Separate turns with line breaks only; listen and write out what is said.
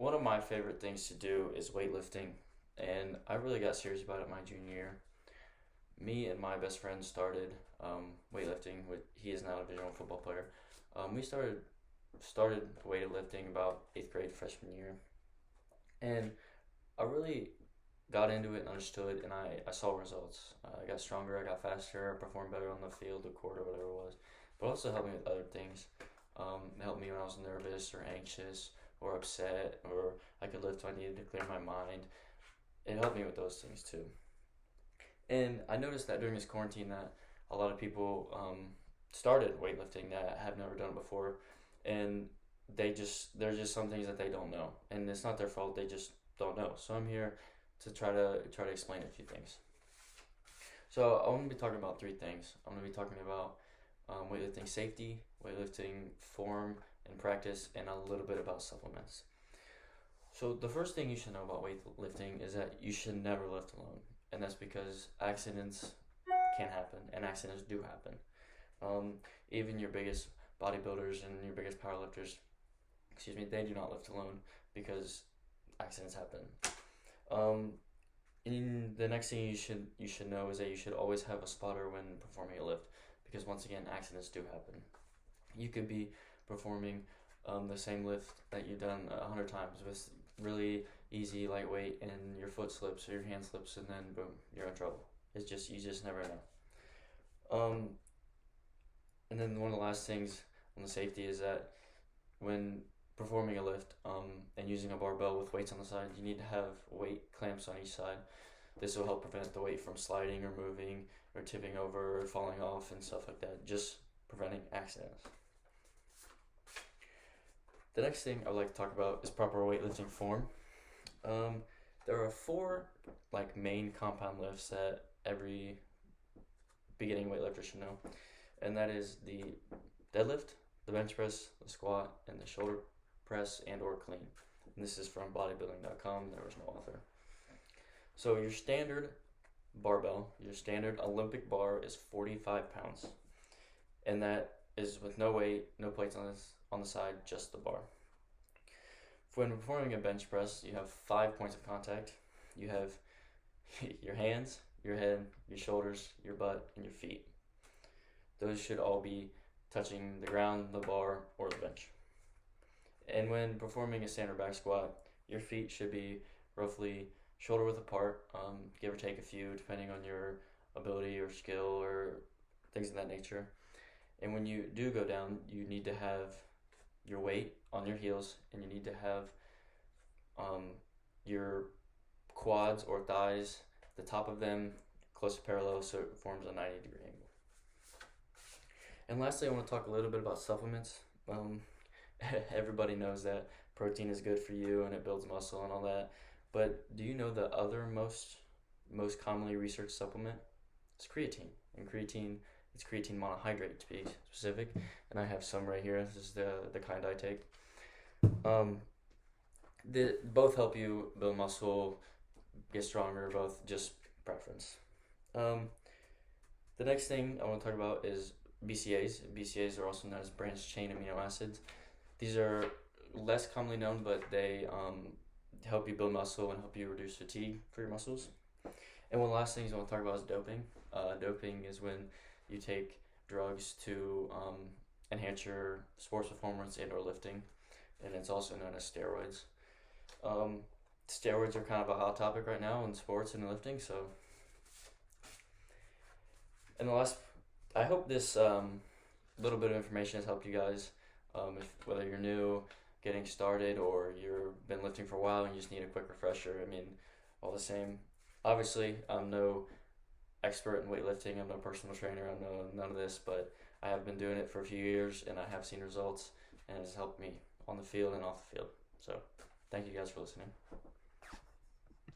One of my favorite things to do is weightlifting, and I really got serious about it my junior year. Me and my best friend started weightlifting. He is now a divisional football player. We started weightlifting about eighth grade freshman year, and I really got into it and understood, and I saw results. I got stronger, I got faster, I performed better on the field, the court, or whatever it was. But it also helped me with other things. It helped me when I was nervous or anxious or upset, or I could lift when I needed to clear my mind. It helped me with those things too. And I noticed that during this quarantine that a lot of people started weightlifting that have never done it before, and there's just some things that they don't know, and it's not their fault. They just don't know. So I'm here to try to explain a few things. So I'm going to be talking about three things. I'm going to be talking about weightlifting safety, weightlifting form and practice, and a little bit about supplements. So the first thing you should know about weightlifting is that you should never lift alone, and that's because accidents can happen, and accidents do happen. Um, Even your biggest bodybuilders and your biggest powerlifters, excuse me, they do not lift alone because accidents happen. Um, and the next thing you should know is that you should always have a spotter when performing a lift, because once again, accidents do happen. You could be performing the same lift that you've done 100 times with really easy, lightweight, and your foot slips or your hand slips, and then boom, you're in trouble. It's just you just never know. Um, and then one of the last things on the safety is that when performing a lift and using a barbell with weights on the side, you need to have weight clamps on each side. This will help prevent the weight from sliding or moving or tipping over or falling off and stuff like that, just preventing accidents. The next thing I'd like to talk about is proper weightlifting form. Um, there are four main compound lifts that every beginning weightlifter should know, and that is the deadlift, the bench press, the squat, and the shoulder press and or clean. And this is from bodybuilding.com. There was no author. So your standard barbell, your standard Olympic bar is 45 pounds, and that is with no weight, no plates on the side, just the bar. When performing a bench press, you have 5 points of contact. You have your hands, your head, your shoulders, your butt, and your feet. Those should all be touching the ground, the bar, or the bench. And when performing a standard back squat, your feet should be roughly shoulder width apart, give or take a few, depending on your ability or skill or things of that nature. And when you do go down, you need to have your weight on your heels, and you need to have your quads or thighs, the top of them close to parallel, so it forms a 90-degree angle. And lastly, I want to talk a little bit about supplements. Everybody knows that protein is good for you and it builds muscle and all that. But do you know the other most commonly researched supplement? It's creatine. And it's creatine monohydrate to be specific. And I have some right here. This is the kind I take. Both help you build muscle, get stronger, both just preference. Um, the next thing I want to talk about is BCAAs. BCAAs are also known as branched chain amino acids. These are less commonly known, but they help you build muscle and help you reduce fatigue for your muscles. And one last thing I want to talk about is doping. Doping is when you take drugs to enhance your sports performance and or lifting, and it's also known as steroids. Steroids are kind of a hot topic right now in sports and lifting. So, and I hope this little bit of information has helped you guys. If whether you're new, getting started, or you've been lifting for a while and you just need a quick refresher, I mean, all the same. Obviously, I'm no expert in weightlifting. I'm no personal trainer. I'm none of this, but I have been doing it for a few years, and I have seen results, and it's helped me on the field and off the field. So, thank you guys for listening.